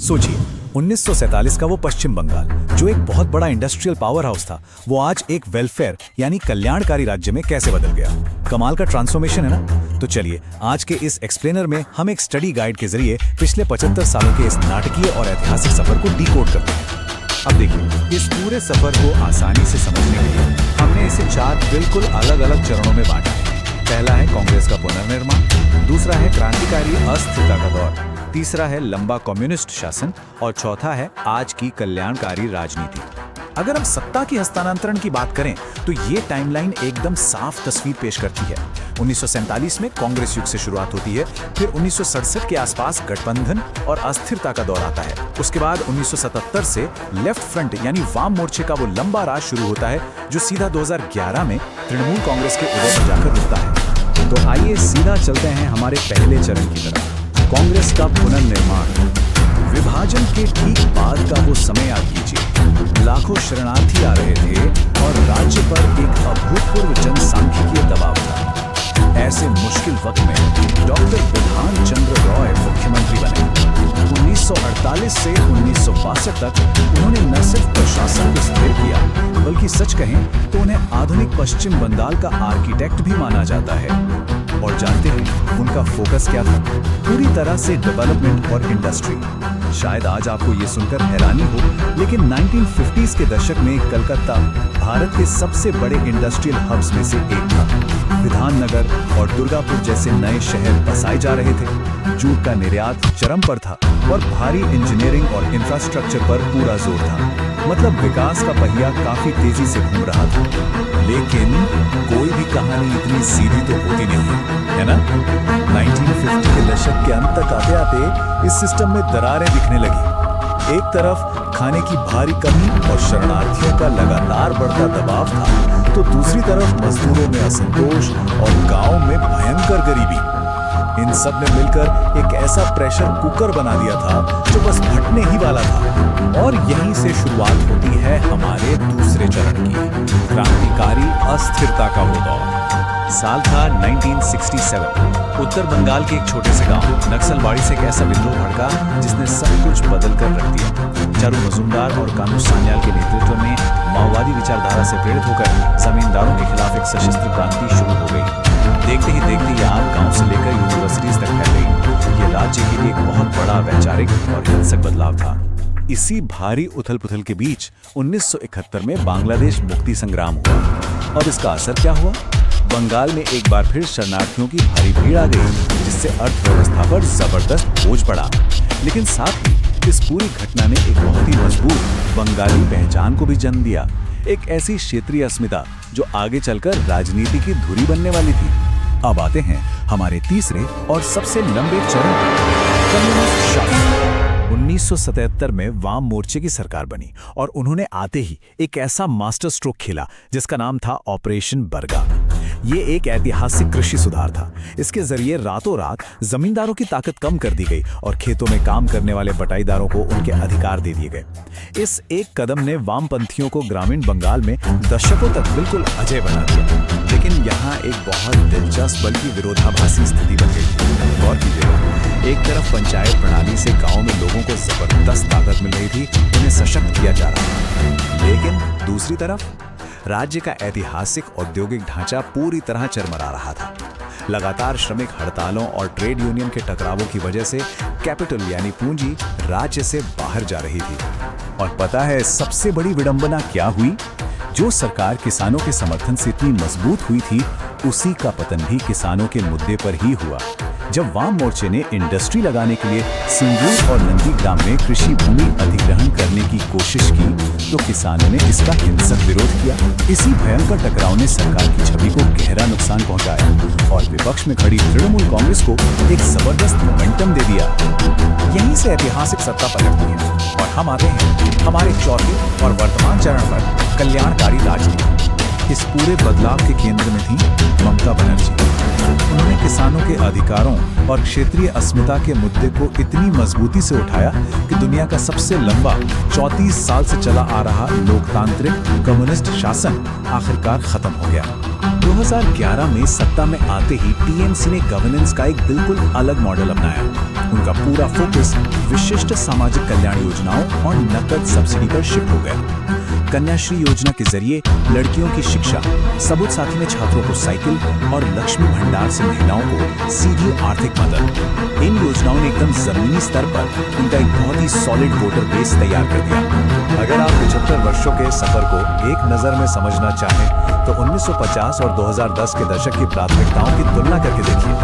सोचिए, 1947 का वो पश्चिम बंगाल जो एक बहुत बड़ा इंडस्ट्रियल पावर हाउस था, वो आज एक वेलफेयर यानी कल्याणकारी राज्य में कैसे बदल गया। कमाल का ट्रांसफॉर्मेशन है ना। तो चलिए आज के इस एक्सप्लेनर में हम एक स्टडी गाइड के जरिए पिछले 75 सालों के इस नाटकीय और ऐतिहासिक सफर को डिकोड करते हैं। अब देखिए, इस पूरे सफर को आसानी से समझने के लिए हमने इसे 4 बिल्कुल अलग अलग चरणों में बांटा है। पहला है कांग्रेस का पुनर्निर्माण, दूसरा है क्रांतिकारी अस्थिरता का दौर, तीसरा है लंबा कम्युनिस्ट शासन और चौथा है आज की कल्याणकारी राजनीति। अगर हम सत्ता की हस्तांतरण की बात करें तो ये टाइमलाइन एकदम साफ तस्वीर पेश करती है। 1947 में कांग्रेस युग से शुरुआत होती है, फिर 1967 के आसपास गठबंधन और अस्थिरता का दौर आता है। उसके बाद 1977 से लेफ्ट फ्रंट यानी वाम मोर्चे का वो लंबा राज शुरू होता है जो सीधा 2011 में तृणमूल कांग्रेस के उदय पर जाकर रुकता है। तो आइए सीधा चलते हैं हमारे पहले चरण की तरफ, कांग्रेस का पुनर्निर्माण। विभाजन के ठीक बाद का वो समय याद कीजिए। लाखों शरणार्थी आ रहे थे और राज्य पर एक अभूतपूर्व जनसांख्यिकीय दबाव था। ऐसे मुश्किल वक्त में डॉक्टर बिधान चंद्र रॉय मुख्यमंत्री बने। 1948 से 1962 तक उन्होंने न सिर्फ प्रशासन को स्थिर किया, बल्कि सच कहें तो उन्हें आधुनिक पश्चिम बंगाल का आर्किटेक्ट भी माना जाता है। और जानते हैं उनका फोकस क्या था? पूरी तरह से डेवलपमेंट और इंडस्ट्री। शायद आज आपको ये सुनकर हैरानी हो, लेकिन 1950s के दशक में कलकत्ता भारत के सबसे बड़े इंडस्ट्रियल हब्स में से एक था। विधाननगर और दुर्गापुर जैसे नए शहर बसाए जा रहे थे। जूट का निर्यात चरम पर था और भारी इंजीनियरिंग और इंफ्रास्ट्रक्चर पर पूरा जोर था। मतलब विकास का पहिया काफी तेजी से घूम रहा था। लेकिन कोई भी कहानी इतनी सीधी तो होती नहीं है ना। 1950 के दशक के अंत तक आते आते इस सिस्टम में दरारें दिखने लगी। एक तरफ खाने की भारी कमी और शरणार्थियों का लगातार बढ़ता दबाव था, तो दूसरी तरफ मजदूरों में असंतोष और गांव में भयंकर गरीबी। इन सब ने मिलकर एक ऐसा प्रेशर कुकर बना दिया था जो बस फटने ही वाला था। और यहीं से शुरुआत होती है हमारे दूसरे चरण की, क्रांतिकारी अस्थिरता का वो दौर। साल था 1967। उत्तर बंगाल के एक छोटे से गांव नक्सलवाड़ी से एक ऐसा विद्रोह भड़का जिसने सब कुछ बदल कर रख दिया। चारू मजूमदार और कानू सान्याल के नेतृत्व में माओवादी विचारधारा से प्रेरित होकर जमींदारों के खिलाफ एक सशस्त्र क्रांति शुरू हो गई। देखते ही देखते ये आग गांव से लेकर यूनिवर्सिटीज तक फैल गई। ये राज्य के लिए एक बहुत बड़ा वैचारिक और हिंसक बदलाव था। इसी भारी उथल पुथल के बीच 1971 में बांग्लादेश मुक्ति संग्राम हुआ। और इसका असर क्या हुआ? बंगाल में एक बार फिर शरणार्थियों की भारी भीड़ आ गई, जिससे अर्थव्यवस्था पर जबरदस्त बोझ पड़ा। लेकिन साथ ही इस पूरी घटना ने एक बहुत ही मजबूत बंगाली पहचान को भी जन्म दिया। एक ऐसी क्षेत्रीय अस्मिता जो आगे चलकर राजनीति की धुरी बनने वाली थी। अब आते हैं हमारे तीसरे और सबसे लंबे चरण पर, कम्युनिस्ट शासन। 1977 में वाम मोर्चे की सरकार बनी और उन्होंने आते ही एक ऐसा मास्टर स्ट्रोक खेला जिसका नाम था ऑपरेशन बरगा। ये एक ऐतिहासिक कृषि सुधार था। इसके जरिए रातों रात जमींदारों की ताकत कम कर दी गई और खेतों में काम करने वाले बटाईदारों को उनके अधिकार दे दिए गए। इस एक कदम ने वामपंथियों को ग्रामीण बंगाल में दशकों तक बिल्कुल अजय बना दिया। लेकिन यहाँ एक बहुत दिलचस्प बल्कि विरोधाभासी स्थिति बन गई। गौर कीजिएगा, एक तरफ पंचायत प्रणाली से गांव में लोगों को जबरदस्त ताकत मिल रही थी, उन्हें सशक्त किया जा रहा था। लेकिन दूसरी तरफ राज्य का ऐतिहासिक औद्योगिक ढांचा पूरी तरह चरमरा रहा था। लगातार श्रमिक हड़तालों और ट्रेड यूनियन के टकरावों की वजह से कैपिटल यानी पूंजी राज्य से बाहर जा रही थी। और पता है सबसे बड़ी विडंबना क्या हुई? जो सरकार किसानों के समर्थन से इतनी मजबूत हुई थी, उसी का पतन भी किसानों के मुद्दे पर ही हुआ। जब वाम मोर्चे ने इंडस्ट्री लगाने के लिए सिंगूर और नंदीग्राम में कृषि भूमि अधिग्रहण करने की कोशिश की, तो किसानों ने इसका हिंसक विरोध किया। इसी भयंकर टकराव ने सरकार की छवि को गहरा नुकसान पहुंचाया और विपक्ष में खड़ी तृणमूल कांग्रेस को एक जबरदस्त मोमेंटम दे दिया। यहीं से ऐतिहासिक सत्ता पलटती है और हम आते हैं हमारे चौथे और वर्तमान चरण पर, कल्याणकारी राजनीति। इस पूरे बदलाव के केंद्र में थी ममता बनर्जी। उन्होंने किसानों के अधिकारों और क्षेत्रीय अस्मिता के मुद्दे को इतनी मजबूती से उठाया कि दुनिया का सबसे लंबा 34 साल से चला आ रहा लोकतांत्रिक कम्युनिस्ट शासन आखिरकार खत्म हो गया। 2011 में सत्ता में आते ही टीएमसी ने गवर्नेंस का एक बिल्कुल अलग मॉडल अपनाया। उनका पूरा फोकस विशिष्ट सामाजिक कल्याण योजनाओं और नकद सब्सिडी पर शिफ्ट हो गया। कन्याश्री योजना के जरिए लड़कियों की शिक्षा, सबुज साथी में छात्रों को साइकिल और लक्ष्मी भंडार से महिलाओं को सीधी आर्थिक मदद। इन योजनाओं ने एकदम जमीनी स्तर पर उनका एक बहुत ही सॉलिड वोटर बेस तैयार कर दिया। अगर आप 75 वर्षों के सफर को एक नजर में समझना चाहें तो 1950 और 2010 के दशक की प्राथमिकताओं की तुलना करके देखिए।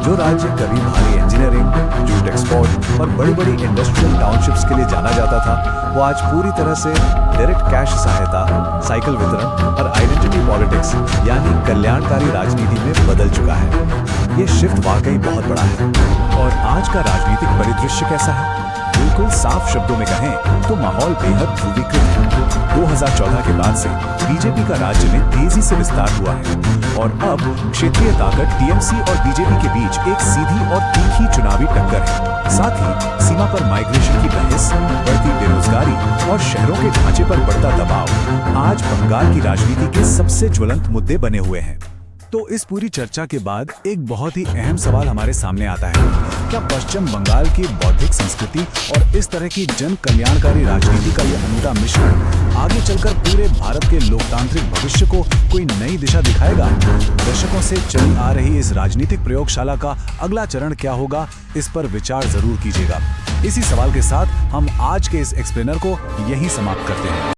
जो राज्य कभी भारी इंजीनियरिंग, जूट एक्सपोर्ट और बड़ी बड़ी इंडस्ट्रियल टाउनशिप्स के लिए जाना जाता था, वो आज पूरी तरह से डायरेक्ट कैश सहायता, साइकिल वितरण और आइडेंटिटी पॉलिटिक्स यानी कल्याणकारी राजनीति में बदल चुका है। ये शिफ्ट वाकई बहुत बड़ा है। और आज का राजनीतिक परिदृश्य कैसा है? बिल्कुल साफ शब्दों में कहें तो माहौल बेहद ध्रुवीकृत है। 2014 के बाद से बीजेपी का राज्य में तेजी से विस्तार हुआ है और अब क्षेत्रीय ताकत टीएमसी और बीजेपी के बीच एक सीधी और तीखी चुनावी टक्कर है। साथ ही सीमा पर माइग्रेशन की बहस, बढ़ती बेरोजगारी और शहरों के ढांचे पर बढ़ता दबाव आज बंगाल की राजनीति के सबसे ज्वलंत मुद्दे बने हुए हैं। तो इस पूरी चर्चा के बाद एक बहुत ही अहम सवाल हमारे सामने आता है, क्या पश्चिम बंगाल की बौद्धिक संस्कृति और इस तरह की जन कल्याणकारी राजनीति का यह अनूठा मिश्रण आगे चलकर पूरे भारत के लोकतांत्रिक भविष्य को कोई नई दिशा दिखाएगा? दशकों से चली आ रही इस राजनीतिक प्रयोगशाला का अगला चरण क्या होगा, इस पर विचार जरूर कीजिएगा। इसी सवाल के साथ हम आज के इस एक्सप्लेनर को यहीं समाप्त करते हैं।